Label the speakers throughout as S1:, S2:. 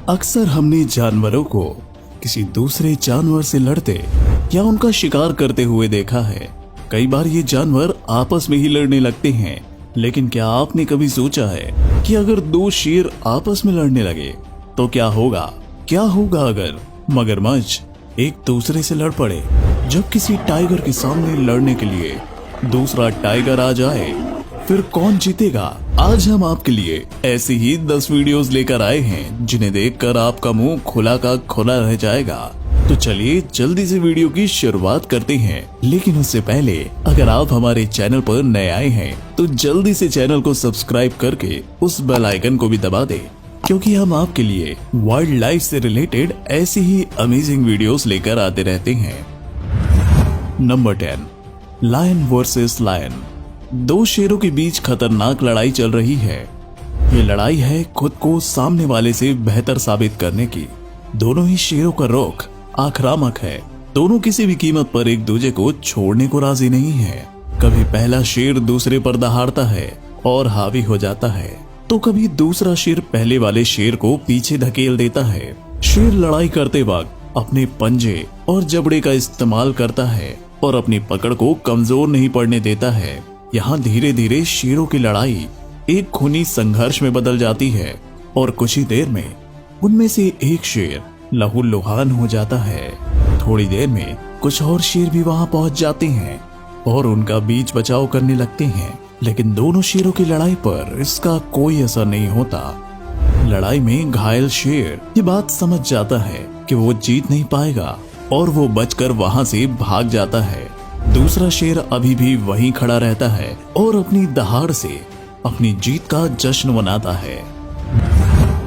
S1: अक्सर हमने जानवरों को किसी दूसरे जानवर से लड़ते या उनका शिकार करते हुए देखा है। कई बार ये जानवर आपस में ही लड़ने लगते हैं, लेकिन क्या आपने कभी सोचा है कि अगर दो शेर आपस में लड़ने लगे तो क्या होगा? क्या होगा अगर मगरमच्छ एक दूसरे से लड़ पड़े? जब किसी टाइगर के सामने लड़ने के लिए दूसरा टाइगर आ जाए, फिर कौन जीतेगा? आज हम आपके लिए ऐसी ही 10 वीडियोस लेकर आए हैं जिन्हें देखकर आपका मुंह खुला का खुला रह जाएगा। तो चलिए जल्दी से वीडियो की शुरुआत करते हैं। लेकिन उससे पहले अगर आप हमारे चैनल पर नए आए हैं तो जल्दी से चैनल को सब्सक्राइब करके उस बेल आइकन को भी दबा दें, क्योंकि हम आपके लिए वाइल्ड लाइफ से रिलेटेड ऐसी ही अमेजिंग वीडियोस लेकर आते रहते हैं। Number 10, lion versus lion. दो शेरों के बीच खतरनाक लड़ाई चल रही है। ये लड़ाई है खुद को सामने वाले से बेहतर साबित करने की। दोनों ही शेरों का रुख आक्रामक है। दोनों किसी भी कीमत पर एक दूसरे को छोड़ने को राजी नहीं है। कभी पहला शेर दूसरे पर दहाड़ता है और हावी हो जाता है, तो कभी दूसरा शेर पहले वाले शेर को पीछे धकेल देता है। शेर लड़ाई करते वक्त अपने पंजे और जबड़े का इस्तेमाल करता है और अपनी पकड़ को कमजोर नहीं पड़ने देता है। यहाँ धीरे धीरे शेरों की लड़ाई एक खूनी संघर्ष में बदल जाती है और कुछ ही देर में उनमें से एक शेर लहूलुहान हो जाता है। थोड़ी देर में कुछ और शेर भी वहां पहुंच जाते हैं और उनका बीच बचाव करने लगते हैं, लेकिन दोनों शेरों की लड़ाई पर इसका कोई असर नहीं होता। लड़ाई में घायल शेर ये बात समझ जाता है कि वो जीत नहीं पाएगा और वो बचकर वहां से भाग जाता है। दूसरा शेर अभी भी वहीं खड़ा रहता है और अपनी दहाड़ से अपनी जीत का जश्न मनाता है।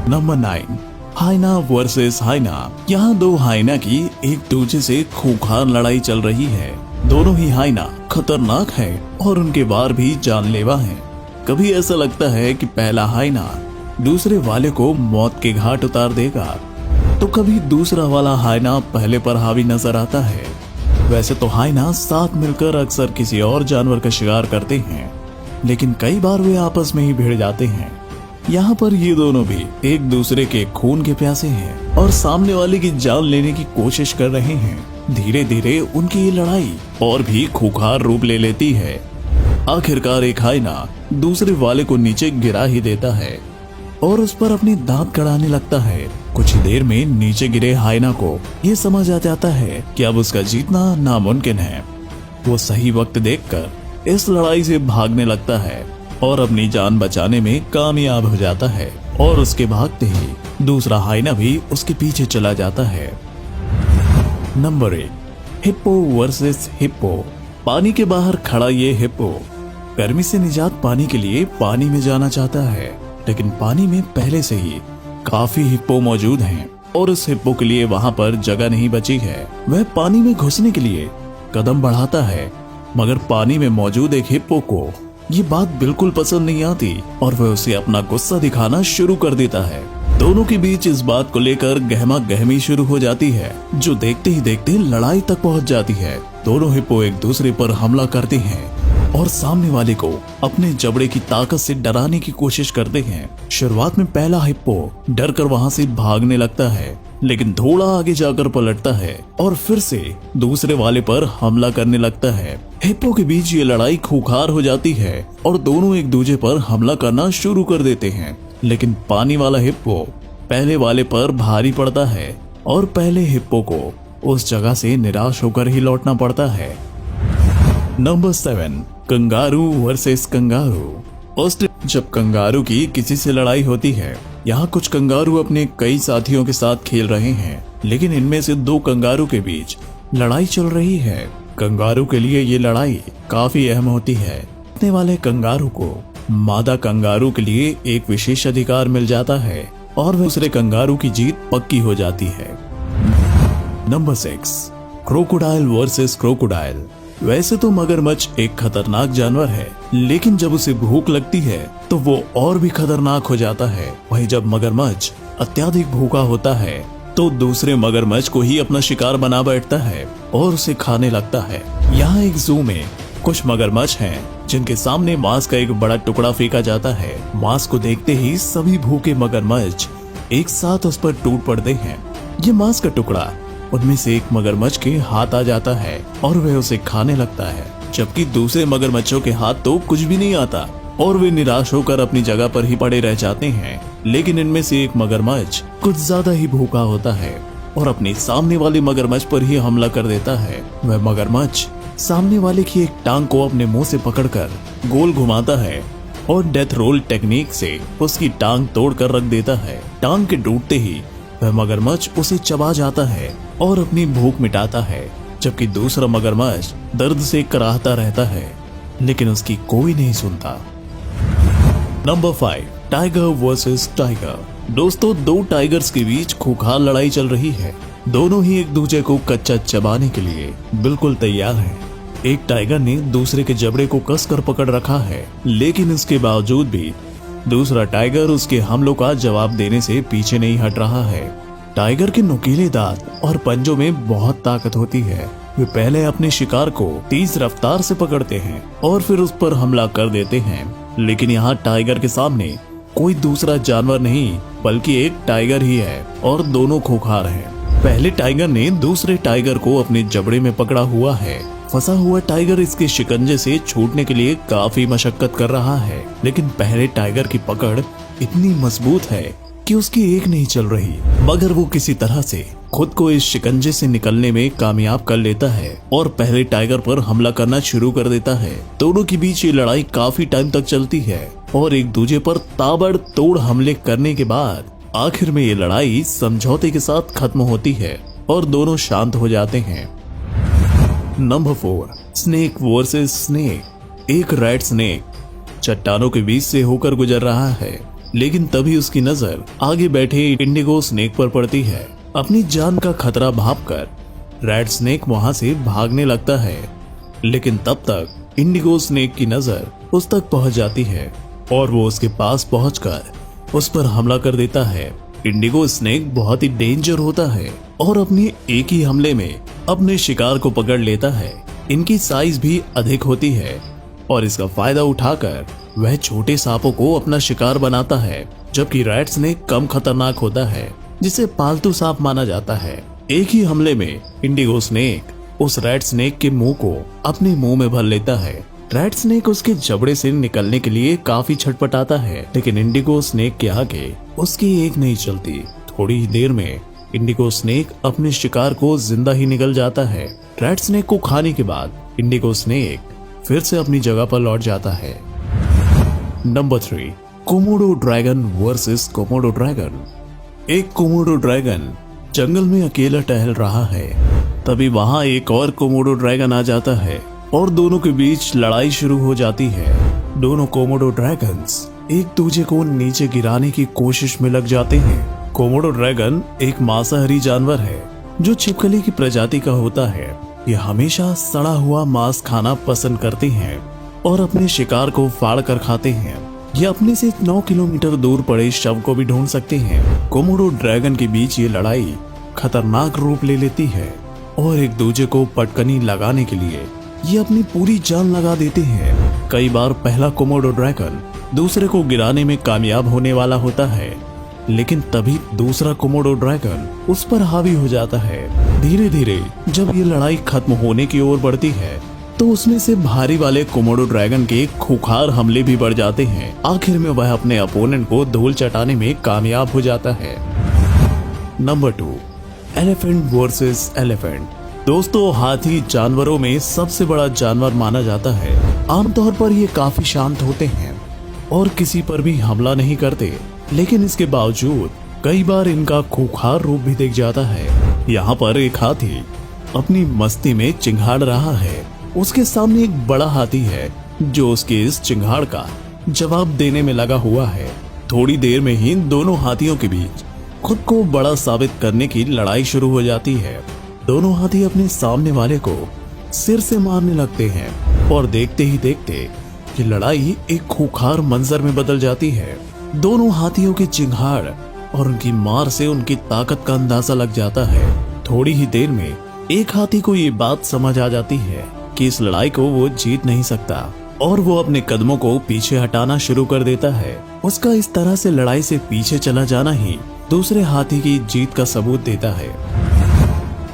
S1: Number 9, hyena versus hyena. यहाँ दो हाइना की एक दूसरे से खूंखार लड़ाई चल रही है। दोनों ही हाइना खतरनाक है और उनके वार भी जानलेवा हैं। कभी ऐसा लगता है कि पहला हाइना दूसरे वाले को मौत के घाट उतार देगा, तो कभी दूसरा वाला हाइना पहले पर हावी नजर आता है। वैसे तो हाइना साथ मिलकर अक्सर किसी और जानवर का शिकार करते हैं, लेकिन कई बार वे आपस में ही भिड़ जाते हैं। यहाँ पर ये दोनों भी एक दूसरे के खून के प्यासे हैं और सामने वाले की जान लेने की कोशिश कर रहे हैं। धीरे धीरे उनकी ये लड़ाई और भी खूंखार रूप ले लेती है। आखिरकार एक हाइना दूसरे वाले को नीचे गिरा ही देता है और उस पर अपनी दांत कड़ाने लगता है। कुछ ही देर में नीचे गिरे हाइना को ये समझ आ जाता है कि अब उसका जीतना नामुमकिन है। वो सही वक्त देखकर इस लड़ाई से भागने लगता है और अपनी जान बचाने में कामयाब हो जाता है और उसके भागते ही दूसरा हाइना भी उसके पीछे चला जाता है। Number 8, hippo versus hippo. पानी के बाहर खड़ा ये हिप्पो गर्मी से निजात पाने के लिए पानी में जाना चाहता है, लेकिन पानी में पहले से ही काफी हिप्पो मौजूद हैं और उस हिप्पो के लिए वहां पर जगह नहीं बची है। वह पानी में घुसने के लिए कदम बढ़ाता है, मगर पानी में मौजूद एक हिप्पो को ये बात बिल्कुल पसंद नहीं आती और वह उसे अपना गुस्सा दिखाना शुरू कर देता है। दोनों के बीच इस बात को लेकर गहमा गहमी शुरू हो जाती है, जो देखते ही देखते लड़ाई तक पहुंच जाती है। दोनों हिप्पो एक दूसरे पर हमला करते हैं और सामने वाले को अपने जबड़े की ताकत से डराने की कोशिश करते हैं। शुरुआत में पहला हिप्पो डर कर वहां से भागने लगता है, लेकिन थोड़ा आगे जाकर पलटता है और फिर से दूसरे वाले पर हमला करने लगता है। हिप्पो के बीच ये लड़ाई खूंखार हो जाती है और दोनों एक दूसरे पर हमला करना शुरू कर देते हैं, लेकिन पानी वाला हिप्पो पहले वाले पर भारी पड़ता है और पहले हिप्पो को उस जगह से निराश होकर ही लौटना पड़ता है। Number 7, kangaroo versus kangaroo. जब कंगारू की किसी से लड़ाई होती है, यहाँ कुछ कंगारू अपने कई साथियों के साथ खेल रहे हैं, लेकिन इनमें से दो कंगारू के बीच लड़ाई चल रही है। कंगारू के लिए ये लड़ाई काफी अहम होती है। जीतने वाले कंगारू को मादा कंगारू के लिए एक विशेष अधिकार मिल जाता है और दूसरे कंगारू की जीत पक्की हो जाती है। Number 6, crocodile versus crocodile. वैसे तो मगरमच्छ एक खतरनाक जानवर है, लेकिन जब उसे भूख लगती है तो वो और भी खतरनाक हो जाता है। वहीं जब मगरमच्छ अत्यधिक भूखा होता है तो दूसरे मगरमच्छ को ही अपना शिकार बना बैठता है और उसे खाने लगता है। यहाँ एक जू में कुछ मगरमच्छ हैं जिनके सामने मांस का एक बड़ा टुकड़ा फेंका जाता है। मांस को देखते ही सभी भूखे मगरमच्छ एक साथ उस पर टूट पड़ते हैं। ये मांस का टुकड़ा उनमें से एक मगरमच्छ के हाथ आ जाता है और वह उसे खाने लगता है, जबकि दूसरे मगरमच्छों के हाथ तो कुछ भी नहीं आता और वे निराश होकर अपनी जगह पर ही पड़े रह जाते हैं। लेकिन इनमें से एक मगरमच्छ कुछ ज्यादा ही भूखा होता है और अपने सामने वाले मगरमच्छ पर ही हमला कर देता है। वह मगरमच्छ सामने वाले की एक टांग को अपने मुंह से पकड़कर गोल घुमाता है और डेथ रोल टेक्निक से उसकी टांग तोड़कर रख देता है। टांग के टूटते ही वह मगरमच्छ उसे चबा जाता है और अपनी भूख मिटाता है, जबकि दूसरा मगरमच्छ दर्द से कराहता रहता है, लेकिन उसकी कोई नहीं सुनता। Number 5, tiger versus tiger. दोस्तों, दो टाइगर्स के बीच खूंखार लड़ाई चल रही है। दोनों ही एक दूसरे को कच्चा चबाने के लिए बिल्कुल तैयार हैं। एक टाइगर ने दूसरे के जबड़े को कसकर पकड़ रखा है, लेकिन इसके बावजूद भी दूसरा टाइगर उसके हमलों का जवाब देने से पीछे नहीं हट रहा है। टाइगर के नुकीले दांत और पंजों में बहुत ताकत होती है। वे पहले अपने शिकार को तेज रफ्तार से पकड़ते हैं और फिर उस पर हमला कर देते हैं। लेकिन यहाँ टाइगर के सामने कोई दूसरा जानवर नहीं बल्कि एक टाइगर ही है और दोनों खूंखार हैं। पहले टाइगर ने दूसरे टाइगर को अपने जबड़े में पकड़ा हुआ है। फंसा हुआ टाइगर इसके शिकंजे से छूटने के लिए काफी मशक्कत कर रहा है, लेकिन पहले टाइगर की पकड़ इतनी मजबूत है कि उसकी एक नहीं चल रही, मगर वो किसी तरह से खुद को इस शिकंजे से निकलने में कामयाब कर लेता है और पहले टाइगर पर हमला करना शुरू कर देता है। दोनों के बीच ये लड़ाई काफी टाइम तक चलती है और एक दूसरे पर ताबड़तोड़ हमले करने के बाद आखिर में ये लड़ाई समझौते के साथ खत्म होती है और दोनों शांत हो जाते हैं। Number 4, snake versus snake. एक रेड स्नेक चट्टानों के बीच से होकर गुजर रहा है, लेकिन तभी उसकी नजर आगे बैठे इंडिगो स्नेक पर पड़ती है। अपनी जान का खतरा भांपकर रेड स्नेक वहां से भागने लगता है, लेकिन तब तक इंडिगो स्नेक की नजर उस तक पहुंच जाती है और वो उसके पास पहुंचकर उस पर हमला कर देता है। इंडिगो स्नेक बहुत ही डेंजर होता है और अपनी एक ही हमले में अपने शिकार को पकड़ लेता है। इनकी साइज भी अधिक होती है और इसका फायदा उठाकर वह छोटे सांपों को अपना शिकार बनाता है, जबकि रेड स्नेक कम खतरनाक होता है, जिसे पालतू सांप माना जाता है। एक ही हमले में इंडिगो स्नेक उस रेड स्नेक के मुंह को अपने मुंह में भर लेता है। रेड स्नेक उसके जबड़े से निकलने के लिए काफी छटपटाता है, लेकिन इंडिगो स्नेक के आगे उसकी एक नहीं चलती। थोड़ी ही देर में इंडिगो स्नेक अपने शिकार को जिंदा ही निकल जाता है। रेड स्नेक को खाने के बाद इंडिगो स्नेक फिर से अपनी जगह पर लौट जाता है। Number 3, Komodo dragon versus Komodo dragon. एक कोमोडो ड्रैगन जंगल में अकेला टहल रहा है, तभी वहां एक और कोमोडो ड्रैगन आ जाता है और दोनों के बीच लड़ाई शुरू हो जाती है। दोनों कोमोडो ड्रैगन्स एक दूसरे को नीचे गिराने की कोशिश में लग जाते हैं। कोमोडो ड्रैगन एक मांसाहारी जानवर है जो छिपकली की प्रजाति का होता है। ये हमेशा सड़ा हुआ मांस खाना पसंद करते हैं और अपने शिकार को फाड़ कर खाते हैं। ये अपने से 9 किलोमीटर दूर पड़े शव को भी ढूंढ सकते हैं। कोमोडो ड्रैगन के बीच ये लड़ाई खतरनाक रूप ले लेती है और एक दूसरे को पटकनी लगाने के लिए ये अपनी पूरी जान लगा देते हैं। कई बार पहला कोमोडो ड्रैगन दूसरे को गिराने में कामयाब होने वाला होता है, लेकिन तभी दूसरा कोमोडो ड्रैगन उस पर हावी हो जाता है। धीरे धीरे जब ये लड़ाई खत्म होने की ओर बढ़ती है तो उसमें से भारी वाले कोमोडो ड्रैगन के खूंखार हमले भी बढ़ जाते हैं। आखिर में वह अपने अपोनेंट को धूल चटाने में कामयाब हो जाता है। Number 2, elephant versus elephant. दोस्तों, हाथी जानवरों में सबसे बड़ा जानवर माना जाता है। आमतौर पर ये काफी शांत होते हैं और किसी पर भी हमला नहीं करते, लेकिन इसके बावजूद कई बार इनका खूंखार रूप भी दिख जाता है। यहाँ पर एक हाथी अपनी मस्ती में चिंघाड़ रहा है। उसके सामने एक बड़ा हाथी है जो उसके इस चिंघाड़ का जवाब देने में लगा हुआ है। थोड़ी देर में ही दोनों हाथियों के बीच खुद को बड़ा साबित करने की लड़ाई शुरू हो जाती है। दोनों हाथी अपने सामने वाले को सिर से मारने लगते हैं और देखते ही देखते ये लड़ाई एक खूंखार मंजर में बदल जाती है। दोनों हाथियों की चिंघाड़ और उनकी मार से उनकी ताकत का अंदाजा लग जाता है। थोड़ी ही देर में एक हाथी को ये बात समझ आ जाती है कि इस लड़ाई को वो जीत नहीं सकता और वो अपने कदमों को पीछे हटाना शुरू कर देता है। उसका इस तरह से लड़ाई से पीछे चला जाना ही दूसरे हाथी की जीत का सबूत देता है।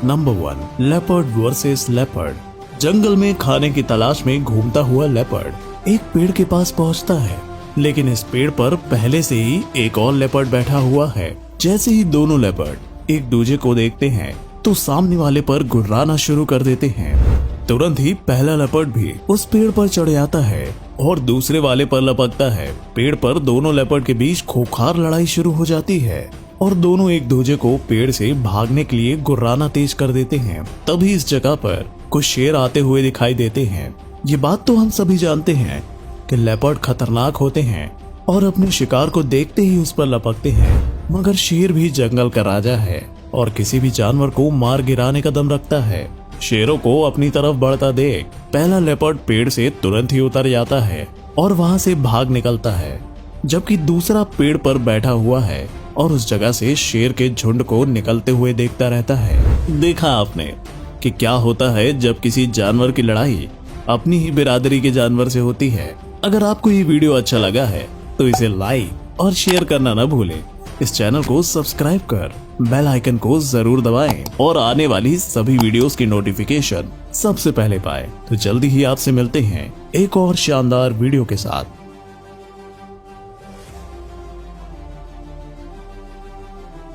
S1: Number 1, leopard versus leopard. जंगल में खाने की तलाश में घूमता हुआ लेपर्ड एक पेड़ के पास पहुंचता है, लेकिन इस पेड़ पर पहले से ही एक और लेपर्ड बैठा हुआ है। जैसे ही दोनों लेपर्ड एक दूसरे को देखते हैं तो सामने वाले पर गुर्राना शुरू कर देते हैं। तुरंत ही पहला लेपर्ड भी उस पेड़ पर चढ़ जाता है और दूसरे वाले पर लपकता है। पेड़ पर दोनों लेपर्ड के बीच खूंखार लड़ाई शुरू हो जाती है और दोनों एक दूसरे को पेड़ से भागने के लिए गुर्राना तेज कर देते हैं। तभी इस जगह पर कुछ शेर आते हुए दिखाई देते हैं। ये बात तो हम सभी जानते हैं कि लेपर्ड खतरनाक होते हैं और अपने शिकार को देखते ही उस पर लपकते हैं, मगर शेर भी जंगल का राजा है और किसी भी जानवर को मार गिराने का दम रखता है। शेरों को अपनी तरफ बढ़ता देख पहला लेपर्ड पेड़ से तुरंत ही उतर जाता है और वहां से भाग निकलता है, जबकि दूसरा पेड़ पर बैठा हुआ है और उस जगह से शेर के झुंड को निकलते हुए देखता रहता है। देखा आपने कि क्या होता है जब किसी जानवर की लड़ाई अपनी ही बिरादरी के जानवर से होती है। अगर आपको ये वीडियो अच्छा लगा है तो इसे लाइक और शेयर करना न भूलें। इस चैनल को सब्सक्राइब कर बेल आइकन को जरूर दबाएं और आने वाली सभी वीडियोस की नोटिफिकेशन सबसे पहले पाएं। तो जल्दी ही आपसे मिलते हैं एक और शानदार वीडियो के साथ।